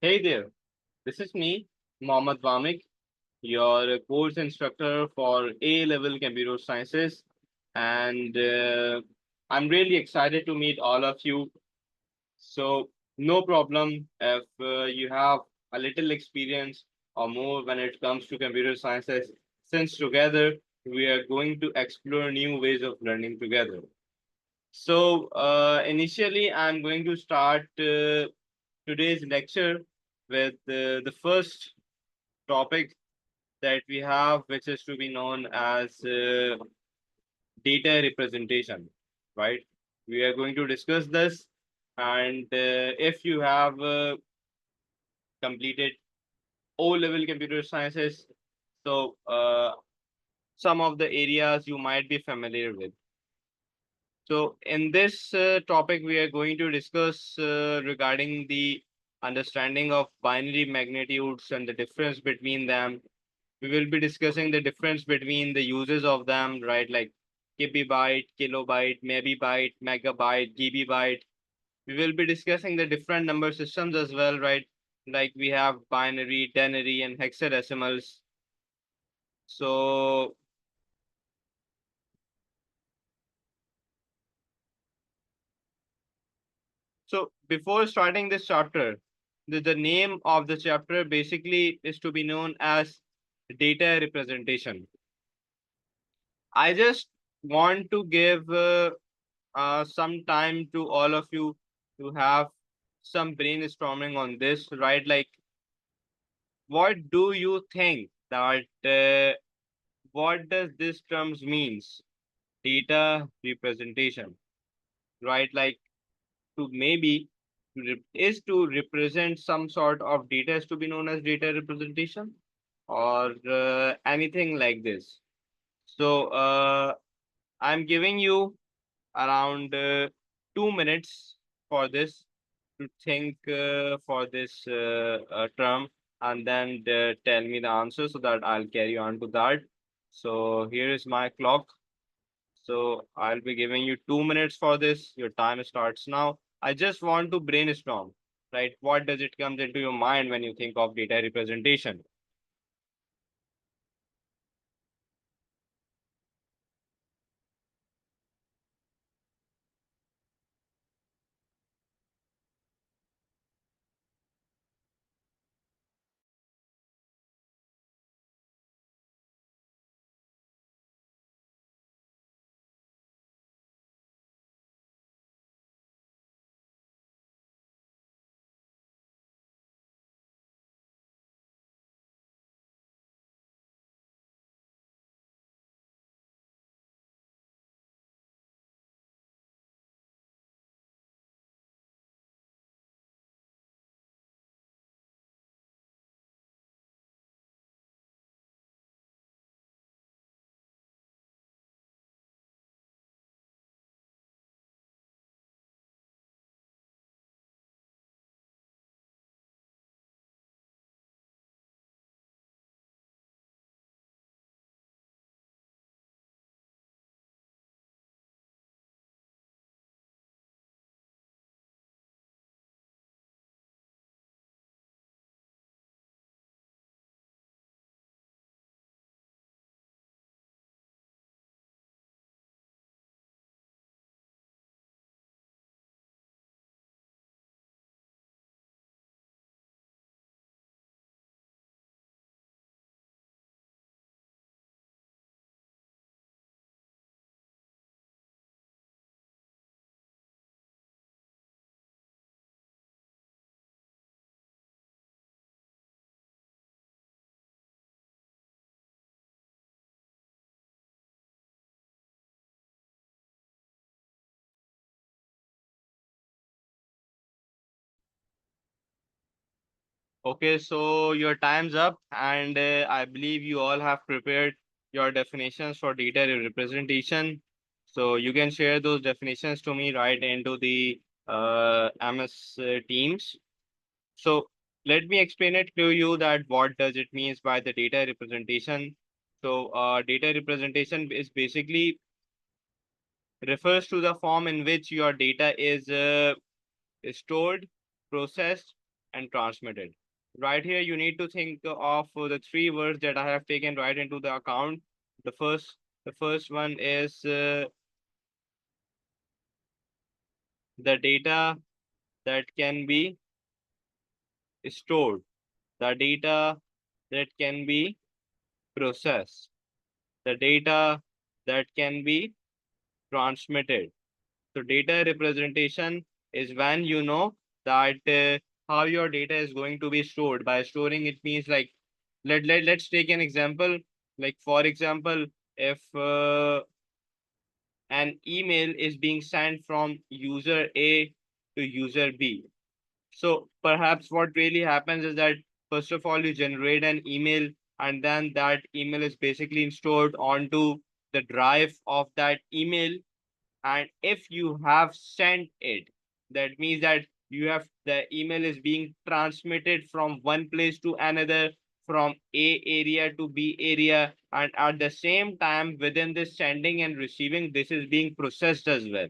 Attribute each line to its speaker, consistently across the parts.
Speaker 1: Hey there, this is me, Mohammad Vamik, your course instructor for A-level computer sciences, and I'm really excited to meet all of you. So, no problem if you have a little experience or more when it comes to computer sciences, since together we are going to explore new ways of learning together. So, initially, I'm going to start today's lecture with the first topic that we have, which is to be known as data representation, right? We are going to discuss this, and if you have completed O-level computer sciences, so some of the areas you might be familiar with. So in this topic, we are going to discuss regarding the understanding of binary magnitudes and the difference between them. We will be discussing the difference between the uses of them, right? Like kibibyte, kilobyte, mebibyte, megabyte, gigabyte. We will be discussing the different number systems as well, right? Like we have binary, ternary, and hexadecimals. So So before starting this chapter, the name of the chapter basically is to be known as data representation. I just want to give some time to all of you to have some brainstorming on this, right? Like, what do you think that what does this terms means? Data representation, right? Like to maybe is to represent some sort of data is to be known as data representation or anything like this. So I'm giving you around 2 minutes for this to think for this term and then tell me the answer so that I'll carry on to that. So here is my clock. So I'll be giving you 2 minutes for this. Your time starts now. I just want to brainstorm, right? What does it comes into your mind when you think of data representation? Okay, so your time's up, and I believe you all have prepared your definitions for data representation. So you can share those definitions to me right into the MS Teams. So let me explain it to you that what does it means by the data representation. So data representation is basically refers to the form in which your data is stored, processed, and transmitted. Right here, you need to think of the three words that I have taken right into the account. The first, the first one is the data that can be stored, the data that can be processed, the data that can be transmitted. So data representation is when you know that how your data is going to be stored. By storing, it means like let's take an example. Like for example, if an email is being sent from user A to user B. So perhaps what really happens is that first of all you generate an email, and then that email is basically stored onto the drive of that email. And if you have sent it, that means that you have the email is being transmitted from one place to another, from A area to B area, and at the same time within this sending and receiving, this is being processed as well.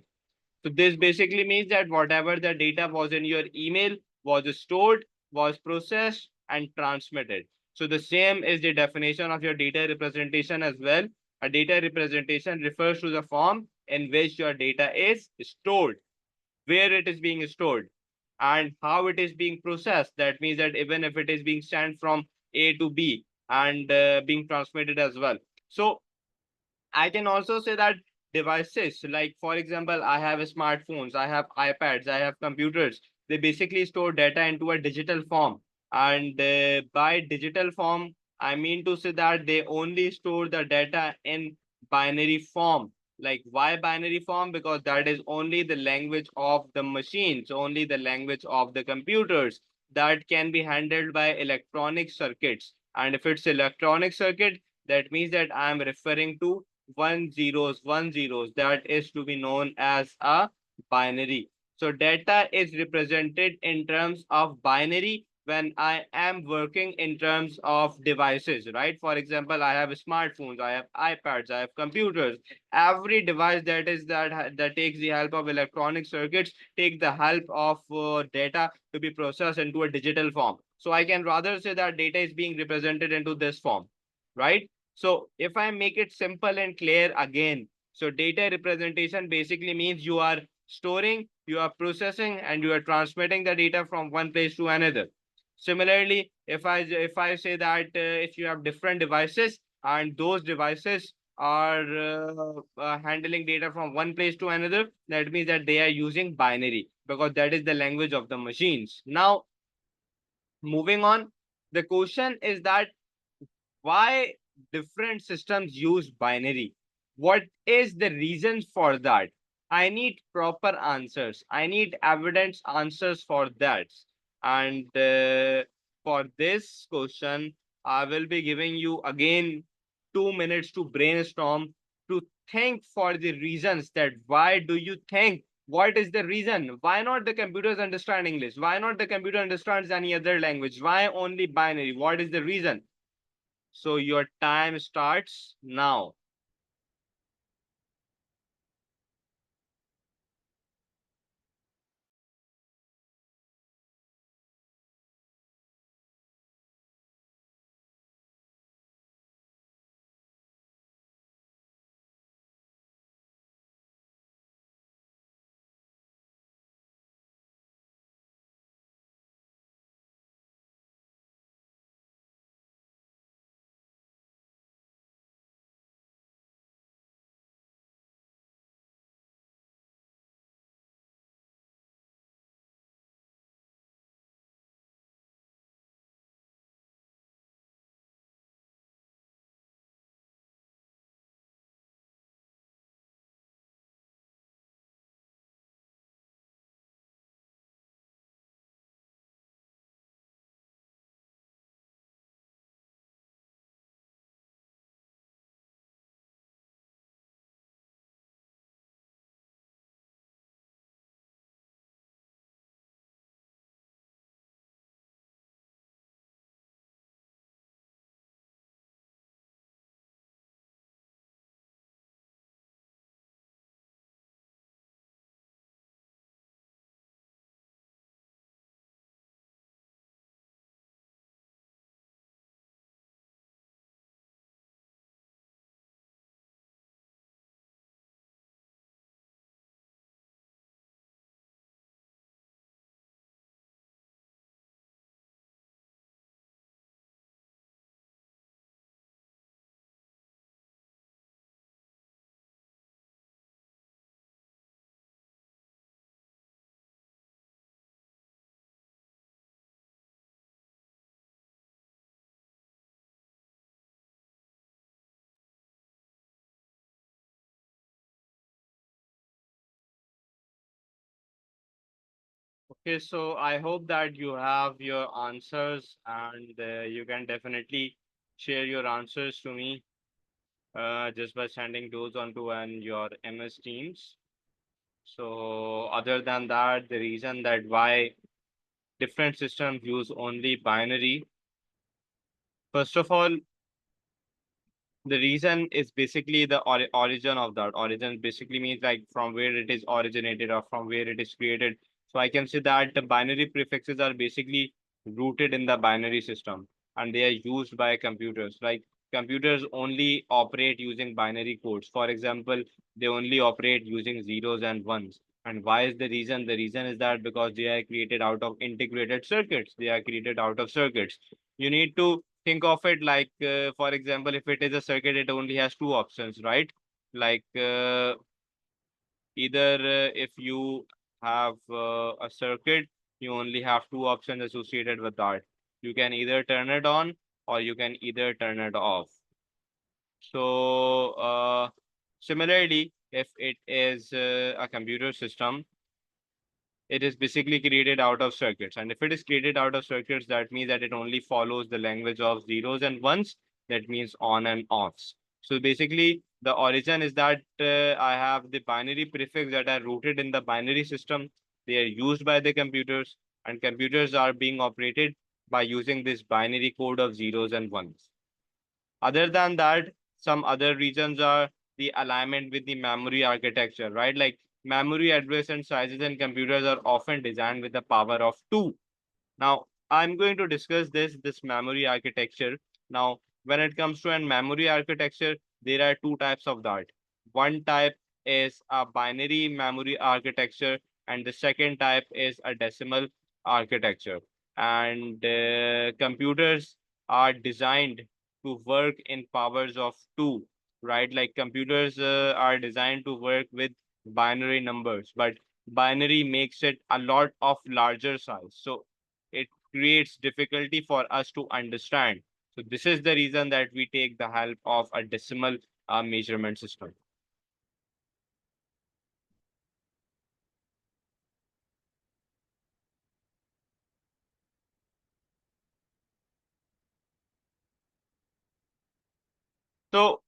Speaker 1: So this basically means that whatever the data was in your email was stored, was processed, and transmitted. So the same is the definition of your data representation as well. A data representation refers to the form in which your data is stored, where it is being stored, and how it is being processed. That means that even if it is being sent from A to B and being transmitted as well. So I can also say that devices, like for example, I have smartphones, I have iPads, I have computers. They basically store data into a digital form. And by digital form, I mean to say that they only store the data in binary form. Like why binary form? Because that is only the language of the machines, only the language of the computers that can be handled by electronic circuits. And if it's electronic circuit, that means that I am referring to one zeros, that is to be known as a binary. So data is represented in terms of binary when I am working in terms of devices, right? For example, I have smartphones, I have iPads, I have computers. Every device that takes the help of electronic circuits take the help of data to be processed into a digital form. So I can rather say that data is being represented into this form, right? So if I make it simple and clear again, so data representation basically means you are storing, you are processing, and you are transmitting the data from one place to another. Similarly, if I say that if you have different devices and those devices are handling data from one place to another, that means that they are using binary because that is the language of the machines. Now, moving on, the question is that why different systems use binary? What is the reason for that? I need proper answers. I need evidence answers for that. And for this question, I will be giving you again 2 minutes to brainstorm, to think for the reasons that why do you think, what is the reason? Why not the computers understand English? Why not the computer understands any other language? Why only binary? What is the reason? So your time starts now. Okay, so I hope that you have your answers and you can definitely share your answers to me just by sending those onto your MS Teams. So other than that, the reason that why different systems use only binary, first of all, the reason is basically the origin of that. Origin basically means like from where it is originated or from where it is created. So I can say that the binary prefixes are basically rooted in the binary system and they are used by computers. Like computers only operate using binary codes. For example, they only operate using zeros and ones. And why is the reason? The reason is that because they are created out of integrated circuits. They are created out of circuits. You need to think of it like, for example, if it is a circuit, it only has two options, right? Like either if you have a circuit, you only have two options associated with that. You can either turn it on or you can either turn it off. So similarly, if it is a computer system, it is basically created out of circuits. And if it is created out of circuits, that means that it only follows the language of zeros and ones. That means on and offs. So basically, the origin is that I have the binary prefix that are rooted in the binary system. They are used by the computers, and computers are being operated by using this binary code of zeros and ones. Other than that, some other reasons are the alignment with the memory architecture, right? Like memory address and sizes in computers are often designed with the power of 2. Now, I'm going to discuss this memory architecture. Now, when it comes to an memory architecture, there are two types of that. One type is a binary memory architecture, and the second type is a decimal architecture. And computers are designed to work in powers of 2, right? Like computers are designed to work with binary numbers, but binary makes it a lot of larger size. So it creates difficulty for us to understand. So this is the reason that we take the help of a decimal measurement system. So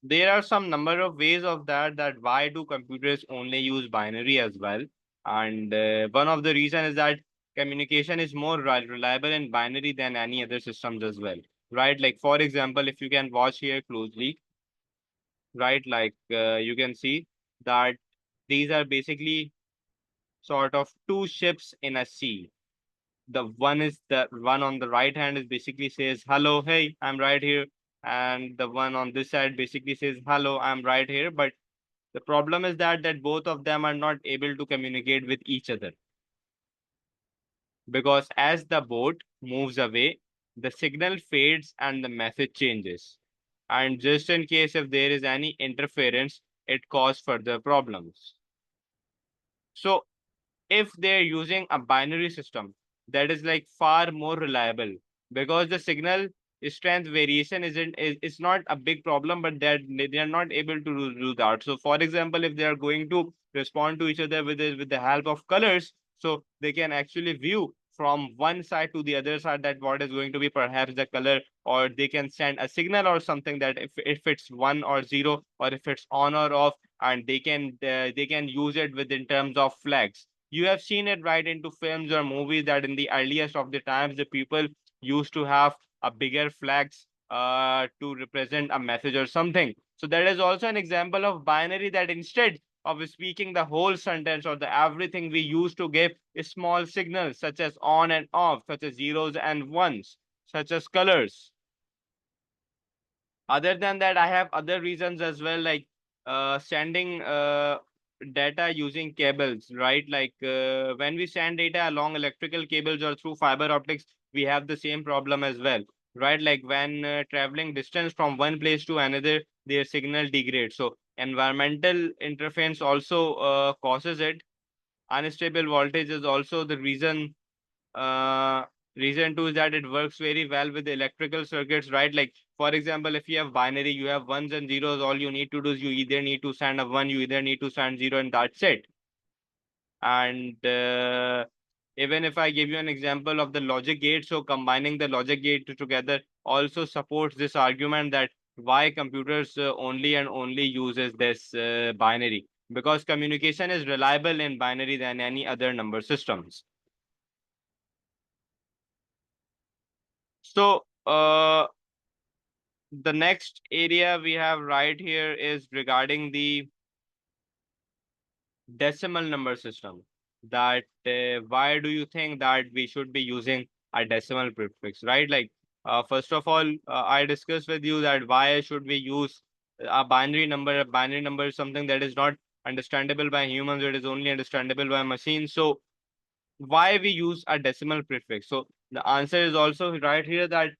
Speaker 1: there are some number of ways of that why do computers only use binary as well. And one of the reason is that communication is more reliable in binary than any other systems as well. Right? Like for example, if you can watch here closely, right? Like you can see that these are basically sort of two ships in a sea. The one on the right hand is basically says hello, hey, I'm right here, and the one on this side basically says hello, I'm right here. But the problem is that both of them are not able to communicate with each other because as the boat moves away, the signal fades and the message changes. And just in case if there is any interference, it causes further problems. So if they're using a binary system that is like far more reliable because the signal strength variation is not a big problem, but they are not able to do that. So for example, if they are going to respond to each other with the help of colors, so they can actually view from one side to the other side that what is going to be perhaps the color, or they can send a signal or something that if it's one or zero or if it's on or off, and they can use it within terms of flags. You have seen it right into films or movies that in the earliest of the times the people used to have a bigger flags to represent a message or something. So that is also an example of binary that instead of speaking the whole sentence or the everything, we used to give small signals such as on and off, such as zeros and ones, such as colors. Other than that, I have other reasons as well, like sending data using cables, right? Like when we send data along electrical cables or through fiber optics, we have the same problem as well, right? Like when traveling distance from one place to another, their signal degrades. So environmental interference also causes it. Unstable voltage is also the reason. uh, Reason two is that it works very well with electrical circuits, right? Like for example, if you have binary, you have ones and zeros, all you need to do is you either need to send a one, you either need to send zero, and that's it. And Even if I give you an example of the logic gate, so combining the logic gate together also supports this argument that why computers only and only uses this binary, because communication is reliable in binary than any other number systems. So the next area we have right here is regarding the decimal number system. That why do you think that we should be using a decimal prefix, right? Like first of all, I discussed with you that why should we use a binary number. A binary number is something that is not understandable by humans, it is only understandable by machines. So why we use a decimal prefix? So the answer is also right here, that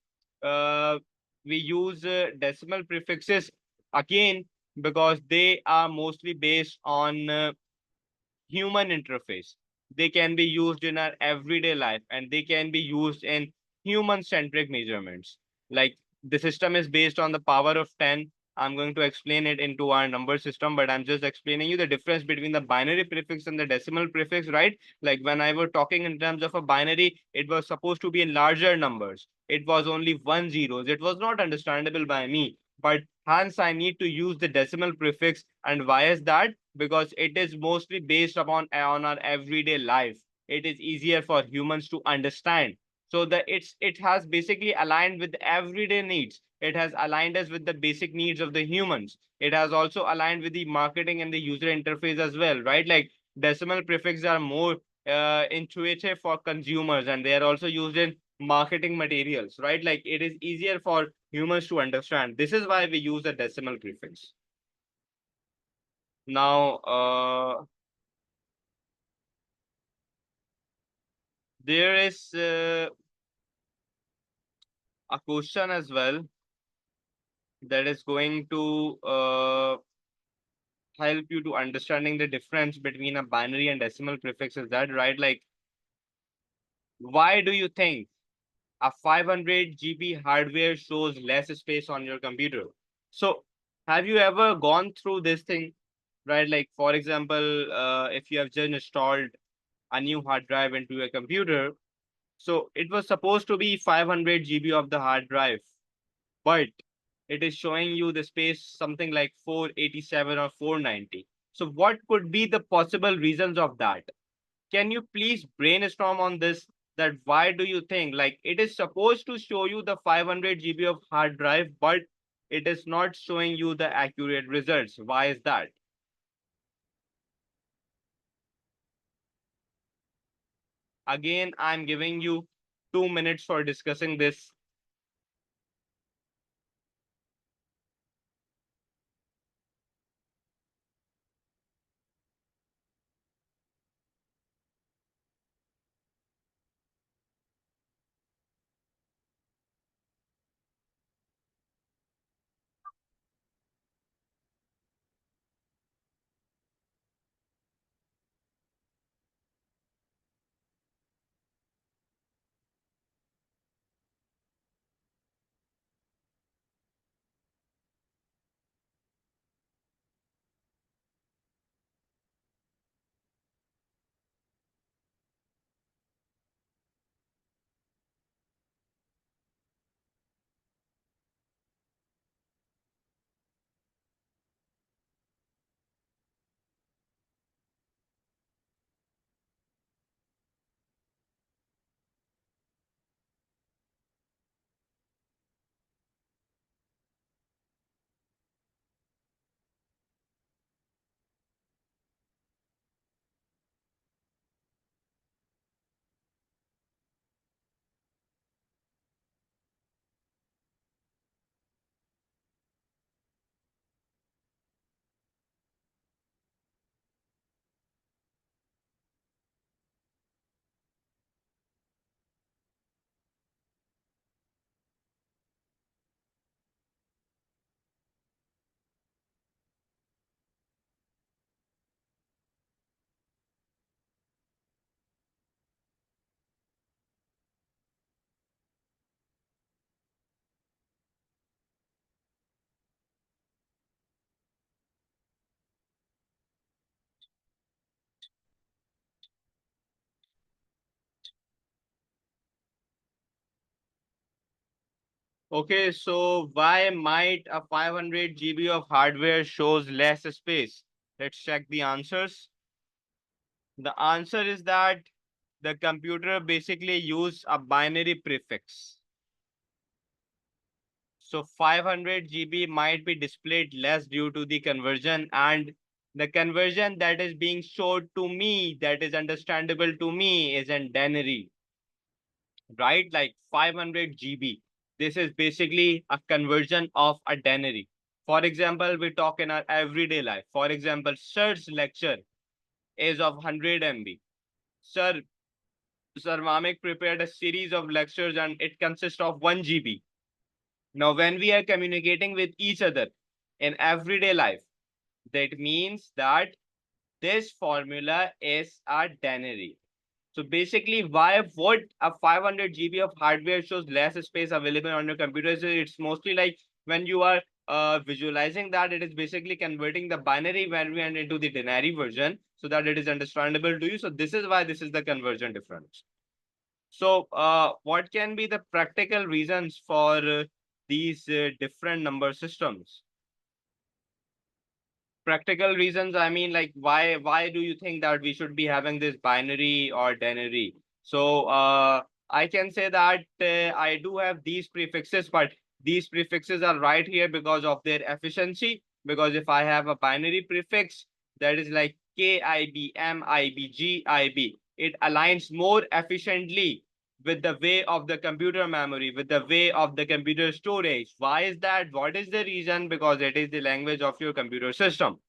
Speaker 1: uh, we use decimal prefixes again because they are mostly based on human interface. They can be used in our everyday life and they can be used in human centric measurements. Like the system is based on the power of 10. I'm going to explain it into our number system, but I'm just explaining you the difference between the binary prefix and the decimal prefix, right? Like when I was talking in terms of a binary, it was supposed to be in larger numbers. It was only one zeros. It was not understandable by me. But hence, I need to use the decimal prefix. And why is that? Because it is mostly based upon on our everyday life. It is easier for humans to understand. So that it has basically aligned with everyday needs. It has aligned us with the basic needs of the humans. It has also aligned with the marketing and the user interface as well, right? Like decimal prefixes are more intuitive for consumers and they are also used in marketing materials, right? Like it is easier for humans to understand. This is why we use a decimal prefix. Now, there is a question as well that is going to help you to understanding the difference between a binary and decimal prefix. Is that right? Like, why do you think a 500 GB hardware shows less space on your computer? So, have you ever gone through this thing, right? Like, for example, if you have just installed a new hard drive into your computer, so it was supposed to be 500 GB of the hard drive, but it is showing you the space something like 487 or 490. So what could be the possible reasons of that? Can you please brainstorm on this? That why do you think like it is supposed to show you the 500 GB of hard drive, but it is not showing you the accurate results? Why is that? Again, I'm giving you 2 minutes for discussing this. Okay, so why might a 500 GB of hardware shows less space? Let's check the answers. The answer is that the computer basically use a binary prefix. So 500 GB might be displayed less due to the conversion, and the conversion that is being showed to me, that is understandable to me, is in denary, right? Like 500 GB. This is basically a conversion of a denary. For example, we talk in our everyday life. For example, sir's lecture is of 100 MB. Sir, Sir Mamik prepared a series of lectures and it consists of 1 GB. Now, when we are communicating with each other in everyday life, that means that this formula is a denary. So basically, why would a 500 GB of hardware shows less space available on your computer? So it's mostly like when you are visualizing that, it is basically converting the binary variant into the denary version so that it is understandable to you. So this is why this is the conversion difference. So what can be the practical reasons for these different number systems? Practical reasons, I mean, like why do you think that we should be having this binary or denary? So I can say that I do have these prefixes, but these prefixes are right here because of their efficiency. Because if I have a binary prefix that is like KIB, MIB, GIB, it aligns more efficiently with the way of the computer memory, with the way of the computer storage. Why is that? What is the reason? Because it is the language of your computer system.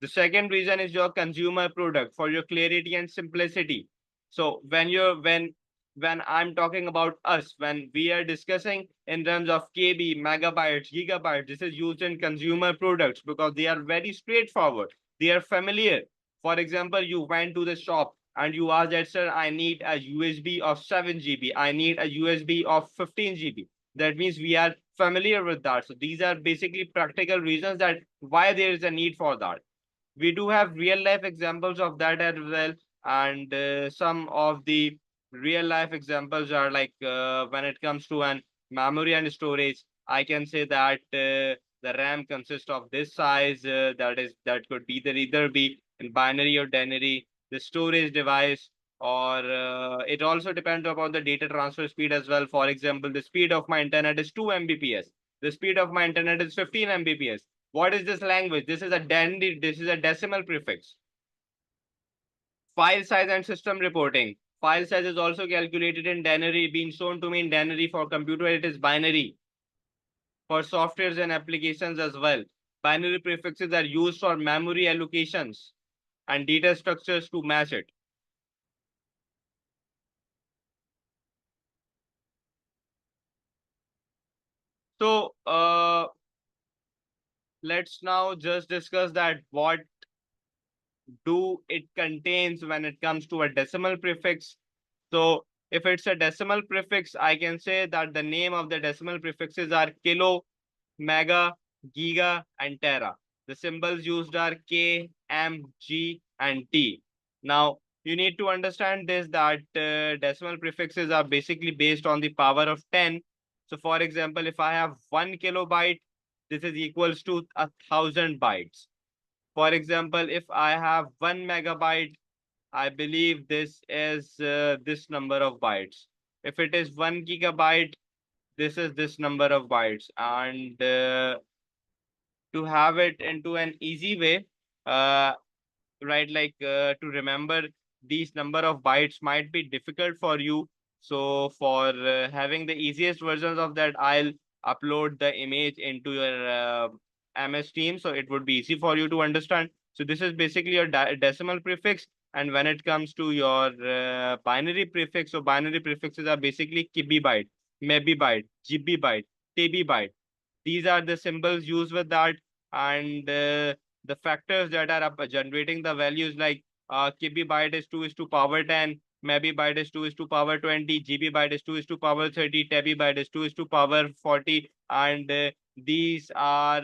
Speaker 1: The second reason is your consumer product for your clarity and simplicity. So when I'm talking about us, when we are discussing in terms of KB, megabytes, gigabytes, this is used in consumer products because they are very straightforward. They are familiar. For example, you went to the shop and you asked that, sir, I need a USB of 7 GB. I need a USB of 15 GB. That means we are familiar with that. So these are basically practical reasons that why there is a need for that. We do have real life examples of that as well, and some of the real life examples are like when it comes to an memory and storage, I can say that the RAM consists of this size, that could either be in binary or denary. The storage device, or it also depends upon the data transfer speed as well. For example, the speed of my internet is 2 Mbps, the speed of my internet is 15 Mbps. What is this language? This is a decimal prefix. File size and system reporting. File size is also calculated in denary, being shown to me in denary. For computer, it is binary. For softwares and applications as well, binary prefixes are used for memory allocations and data structures to match it. So let's now just discuss that what do it contains when it comes to a decimal prefix. So if it's a decimal prefix, I can say that the name of the decimal prefixes are kilo, mega, giga, and tera. The symbols used are K, M, G, and T. Now, you need to understand this that decimal prefixes are basically based on the power of 10. So, for example, if I have 1 kilobyte, this is equals to 1,000 bytes. For example, if I have 1 megabyte, I believe this is this number of bytes. If it is 1 gigabyte, this is this number of bytes. And to have it into an easy way, uh, right, like to remember these number of bytes might be difficult for you. So for having the easiest versions of that, I'll upload the image into your MS Team, so it would be easy for you to understand. So this is basically your decimal prefix. And when it comes to your binary prefix, so binary prefixes are basically kibibyte, mebibyte, gbibyte, tbbyte. These are the symbols used with that, and the factors that are generating the values like kb byte is 2 is to power 10, maybe byte is 2 is to power 20, gb byte is 2 is to power 30, tebi byte is 2 is to power 40, and these are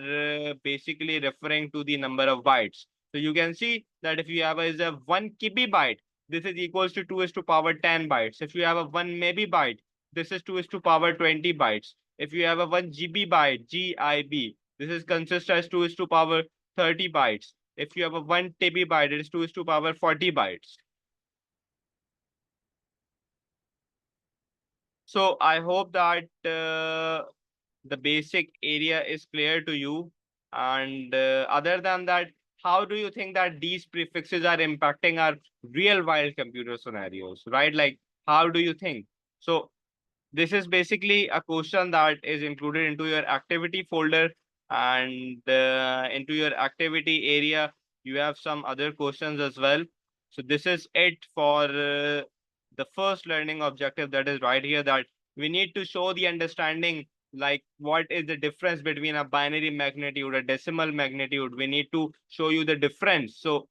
Speaker 1: basically referring to the number of bytes. So you can see that if you have a 1 kb byte, this is equals to 2 is to power 10 bytes. If you have a 1 maybe byte, this is 2 is to power 20 bytes. If you have a 1 GB byte, GIB, this is consists as 2 is to power 30 bytes. If you have a 1 TB byte, it is 2 is to power 40 bytes. So I hope that the basic area is clear to you. And other than that, how do you think that these prefixes are impacting our real world computer scenarios, right? Like, how do you think? So this is basically a question that is included into your activity folder, and into your activity area you have some other questions as well. So this is it for the first learning objective, that is right here, that we need to show the understanding, like what is the difference between a binary magnitude, a decimal magnitude. We need to show you the difference. So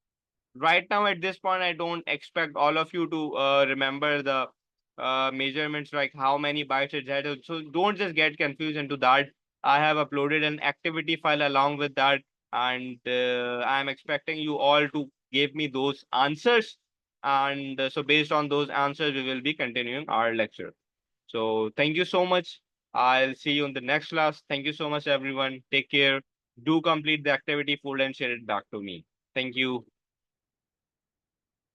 Speaker 1: right now at this point, I don't expect all of you to remember the measurements, like how many bytes it had. So don't just get confused into that. I have uploaded an activity file along with that, and I'm expecting you all to give me those answers. And so based on those answers, we will be continuing our lecture. So thank you so much. I'll see you in the next class. Thank you so much, everyone. Take care. Do complete the activity folder and share it back to me. Thank you.